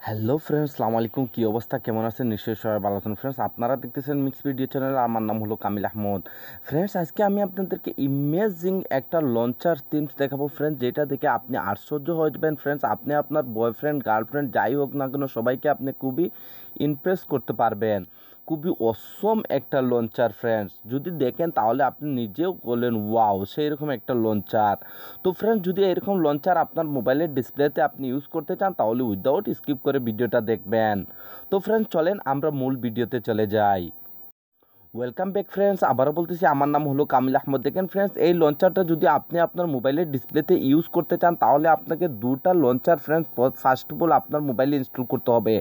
Hello friends, আসসালামু আলাইকুম। কী অবস্থা, কেমন আছেন? নিশ্চয়ই সবাই ভালো আছেন। ফ্রেন্ডস, আপনারা দেখতেছেন মিক্স ভিডিও চ্যানেল। আমার নাম হলো কামিল আহমদ। ফ্রেন্ডস, আজকে আমি আপনাদেরকে ইমেজিং একটা লঞ্চার থিমস দেখাবো ফ্রেন্ডস, যেটা দেখে আপনি আশ্চর্য হয়ে যাবেন ফ্রেন্ডস। আপনি আপনার বয়ফ্রেন্ড, গার্লফ্রেন্ড যাই হোক না কেন, সবাইকে আপনি খুবই ইমপ্রেস করতে পারবেন। খুবই অসম একটা লঞ্চার ফ্রেন্ডস, যদি দেখেন তাহলে আপনি নিজেও বলেন ওয়াও, সেই রকম একটা লঞ্চার। তো ফ্রেন্ডস, যদি এরকম লঞ্চার আপনার মোবাইলের ডিসপ্লেতে আপনি ইউজ করতে চান তাহলে উইদাউট স্কিপ করে ভিডিওটা দেখবেন। তো ফ্রেন্ডস, চলেন আমরা মূল ভিডিওতে চলে যাই। ওয়েলকাম ব্যাক ফ্রেন্ডস, আবারও বলতেছি আমার নাম হলো কামিল আহমদ। দেখেন ফ্রেন্ডস, এই লঞ্চারটা যদি আপনি আপনার মোবাইলের ডিসপ্লেতে ইউজ করতে চান তাহলে আপনাকে দুটা launcher friends first of all আপনার মোবাইলে ইনস্টল করতে হবে।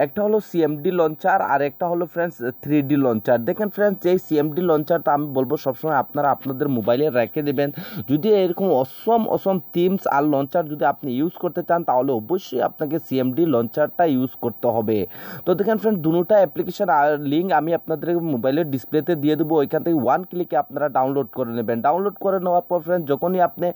একটা হলো সিএমডি লঞ্চার আর একটা হলো ফ্রেন্ডস 3D লঞ্চার। দেখেন ফ্রেন্ডস, এই সিএমডি লঞ্চারটা আমি বলবো সবসময় আপনারা আপনাদের মোবাইলে রেখে দেবেন। যদি এরকম অসম থিমস আর লঞ্চার যদি আপনি ইউজ করতে চান তাহলে অবশ্যই আপনাকে সিএমডি লঞ্চারটা ইউজ করতে হবে। তো দেখেন ফ্রেন্ড, দুটো অ্যাপ্লিকেশন আর লিঙ্ক আমি আপনাদের মোবাইলের ডিসপ্লেতে দিয়ে দেবো। ওইখান থেকে ওয়ান ক্লিকে আপনারা ডাউনলোড করে নেবেন। ডাউনলোড করে নেওয়ার পর ফ্রেন্ড, যখনই আপনি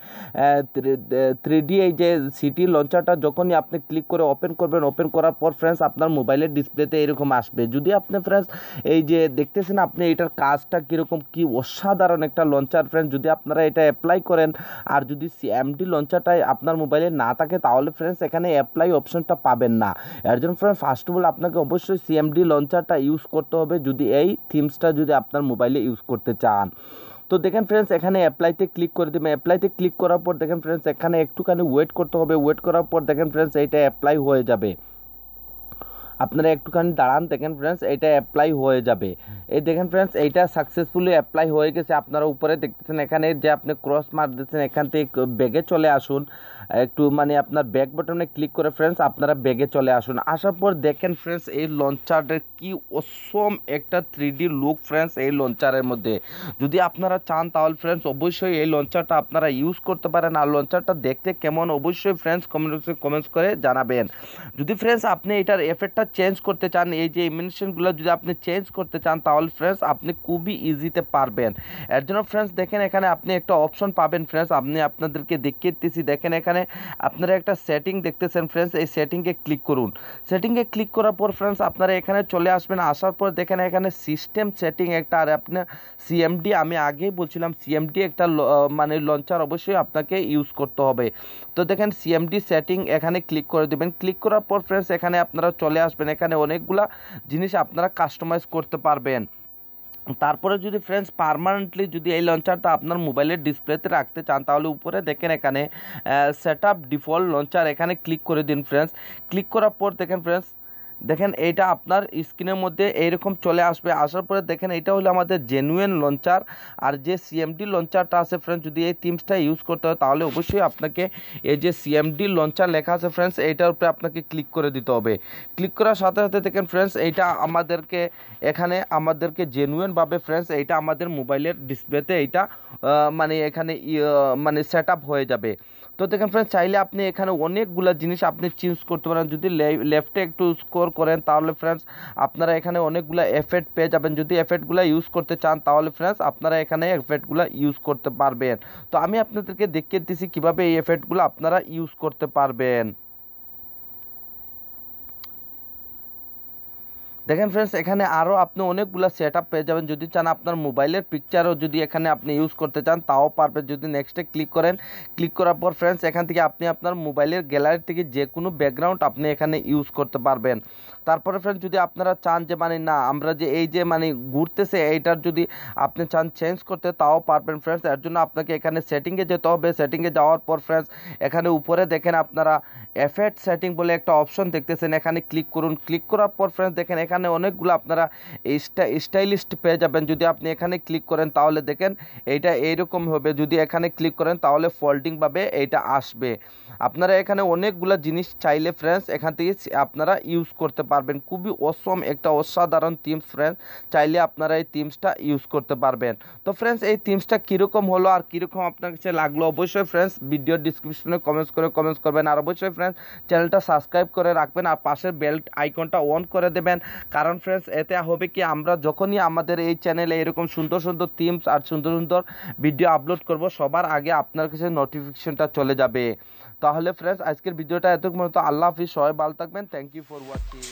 3D এই যে সিটি লঞ্চারটা যখনই আপনি ক্লিক করে ওপেন করবেন, ওপেন করার পর ফ্রেন্ডস আপনার মোবাইলের ডিসপ্লেতে এরকম আসবে। যদি আপনি ফ্রেন্ডস এই যে দেখতেছেন আপনি এটার কাজটা কীরকম, কি অসাধারণ একটা লঞ্চার ফ্রেন্ড, যদি আপনারা এটা অ্যাপ্লাই করেন আর যদি সিএমডি লঞ্চারটাই আপনার মোবাইলে না থাকে তাহলে ফ্রেন্ডস এখানে অ্যাপ্লাই অপশনটা পাবেন না। এর জন্য ফ্রেন্ড ফার্স্ট অফ অল আপনাকে অবশ্যই সিএমডি লঞ্চারটা ইউজ করতে হবে যদি এই থিমসটা যদি আপনার মোবাইলে ইউজ করতে চান। তো দেখেন ফ্রেন্ডস, এখানে অ্যাপ্লাইতে ক্লিক করে দেবেন। অ্যাপ্লাইতে ক্লিক করার পর দেখেন ফ্রেন্ডস এখানে একটুখানি ওয়েট করতে হবে। ওয়েট করার পর দেখেন ফ্রেন্ডস এইটা অ্যাপ্লাই হয়ে যাবে। আপনারা একটুখানি দাঁড়ান, দেখেন ফ্রেন্ডস এইটা অ্যাপ্লাই হয়ে যাবে। এই দেখেন ফ্রেন্ডস, এইটা সাকসেসফুলি অ্যাপ্লাই হয়ে গেছে। আপনারা উপরে দেখতেছেন এখানে যে আপনি ক্রস মার্ক দিচ্ছেন, এখান থেকে ব্যাগে চলে আসুন। একটু মানে আপনার ব্যাক বাটনে ক্লিক করে ফ্রেন্ডস আপনারা ব্যাগে চলে আসুন। আসার পর দেখেন ফ্রেন্ডস এই লঞ্চারের কি অসম একটা 3D লুক ফ্রেন্ডস এই লঞ্চারের মধ্যে। যদি আপনারা চান তাহলে ফ্রেন্ডস অবশ্যই এই লঞ্চারটা আপনারা ইউজ করতে পারেন। আর লঞ্চারটা দেখতে কেমন অবশ্যই ফ্রেন্ডস কমেন্টস করে জানাবেন। যদি ফ্রেন্ডস আপনি এটার এফেক্টটা চেঞ্জ করতে চান, এই যে ইমিনেশনগুলো যদি আপনি চেঞ্জ করতে চান তাহলে ফ্রেন্ডস আপনি খুবই ইজিতে পারবেন। এর জন্য ফ্রেন্ডস দেখেন এখানে আপনি একটা অপশন পাবেন ফ্রেন্ডস, আমি আপনাদেরকে দেখিয়ে দিতেছি। দেখেন এখানে আপনারা একটা সেটিং দেখতেছেন ফ্রেন্ডস, এই সেটিংয়ে ক্লিক করুন। সেটিংয়ে ক্লিক করার পর ফ্রেন্ডস আপনারা এখানে চলে আসবেন। আসার পর দেখেন এখানে সিস্টেম সেটিং একটা, আর আপনার সিএমডি, আমি আগেই বলছিলাম সিএমডি একটা মানে লঞ্চার অবশ্যই আপনাকে ইউজ করতে হবে। তো দেখেন সিএমডি সেটিং এখানে ক্লিক করে দেবেন। ক্লিক করার পর ফ্রেন্ডস এখানে আপনারা চলে আসবেন। এখানে অনেকগুলা জিনিস আপনারা কাস্টমাইজ করতে পারবেন। তারপরে যদি ফ্রেন্ডস পার্মানেন্টলি যদি এই লঞ্চারটা আপনার মোবাইলের ডিসপ্লেতে রাখতে চান তাহলে উপরে দেখেন এখানে সেট আপ ডিফল্ট লঞ্চার, এখানে ক্লিক করে দিন ফ্রেন্ডস। ক্লিক করার পর দেখেন ফ্রেন্ডস, দেখেন এইটা আপনার স্ক্রিনের মধ্যে এইরকম চলে আসবে। আসার পরে দেখেন এটা হলো আমাদের জেনুইন লঞ্চার। আর যে সিএমডি লঞ্চারটা আছে ফ্রেন্ডস, যদি এই থিমসটা ইউজ করতে হয় তাহলে অবশ্যই আপনাকে এই যে সিএমডি লঞ্চার লেখা আছে ফ্রেন্ডস এইটার উপরে আপনাকে ক্লিক করে দিতে হবে। ক্লিক করার সাথে সাথে দেখেন ফ্রেন্ডস এইটা আমাদেরকে এখানে আমাদেরকে জেনুইনভাবে ফ্রেন্ডস এইটা আমাদের মোবাইলের ডিসপ্লেতে এইটা মানে এখানে মানে সেট আপ হয়ে যাবে। তো দেখেন ফ্রেন্ডস, চাইলে আপনি এখানে অনেকগুলো জিনিস আপনি চেঞ্জ করতে পারেন। যদি লেফটে একটু স্ক্রল করেন তাহলে ফ্রেন্ডস আপনারা এখানে অনেকগুলো এফেক্ট পেয়ে যাবেন। যদি এফেক্টগুলো ইউজ করতে চান তাহলে ফ্রেন্ডস আপনারা এখানে এফেক্টগুলো ইউজ করতে পারবেন। তো আমি আপনাদেরকে দেখিয়ে দিচ্ছি কীভাবে এই এফেক্টগুলো আপনারা ইউজ করতে পারবেন। দেখেন ফ্রেন্ডস, এখানে আরও আপনি অনেকগুলো সেট আপ পেয়ে যাবেন। যদি চান আপনার মোবাইলের পিকচারও যদি এখানে আপনি ইউজ করতে চান তাও পারবেন। যদি নেক্সটে ক্লিক করেন, ক্লিক করার পর ফ্রেন্ডস এখান থেকে আপনি আপনার মোবাইলের গ্যালারি থেকে যে কোনো ব্যাকগ্রাউন্ড আপনি এখানে ইউজ করতে পারবেন। তারপরে ফ্রেন্ডস যদি আপনারা চান যে মানে না আমরা যে এই যে মানে ঘুরতেছে এইটার যদি আপনি চান চেঞ্জ করতে তাও পারবেন ফ্রেন্ডস। এর জন্য আপনাকে এখানে সেটিংয়ে যেতে হবে। সেটিংয়ে যাওয়ার পর ফ্রেন্ডস এখানে উপরে দেখেন আপনারা এফেক্ট সেটিং বলে একটা অপশন দেখতেছেন, এখানে ক্লিক করুন। ক্লিক করার পর ফ্রেন্ডস দেখেন এখানে অনেকগুলো আপনারা স্টাইলিস্ট পেয়ে যাবেন। যদি আপনি এখানে ক্লিক করেন তাহলে দেখেন এইটা এইরকম হবে। যদি এখানে ক্লিক করেন তাহলে ফোল্ডিংভাবে এইটা আসবে। আপনারা এখানে অনেকগুলো জিনিস চাইলে ফ্রেন্ডস এখান থেকে আপনারা ইউজ করতে পারবেন। খুবই অসম একটা অসাধারণ থিমস ফ্রেন্ডস, চাইলে আপনারা এই থিমসটা ইউজ করতে পারবেন। তো ফ্রেন্ডস এই থিমসটা কীরকম হলো আর কীরকম আপনার কাছে লাগলো অবশ্যই ফ্রেন্ডস ভিডিও ডিসক্রিপশনে কমেন্টস করবেন। আর অবশ্যই ফ্রেন্ডস চ্যানেলটা সাবস্ক্রাইব করে রাখবেন আর পাশের বেল আইকনটা অন করে দেবেন। কারণ ফ্রেন্ডস এতে হবে কি আমরা যখনই আমাদের এই চ্যানেলে এরকম সুন্দর সুন্দর থিমস আর সুন্দর সুন্দর ভিডিও আপলোড করব সবার আগে আপনার কাছে নোটিফিকেশনটা চলে যাবে। তাহলে ফ্রেন্ডস আজকের ভিডিওটা এতক্ষণ, আল্লাহ হাফিজ, সবাই ভালো থাকবেন, থ্যাংক ইউ ফর ওয়াচিং।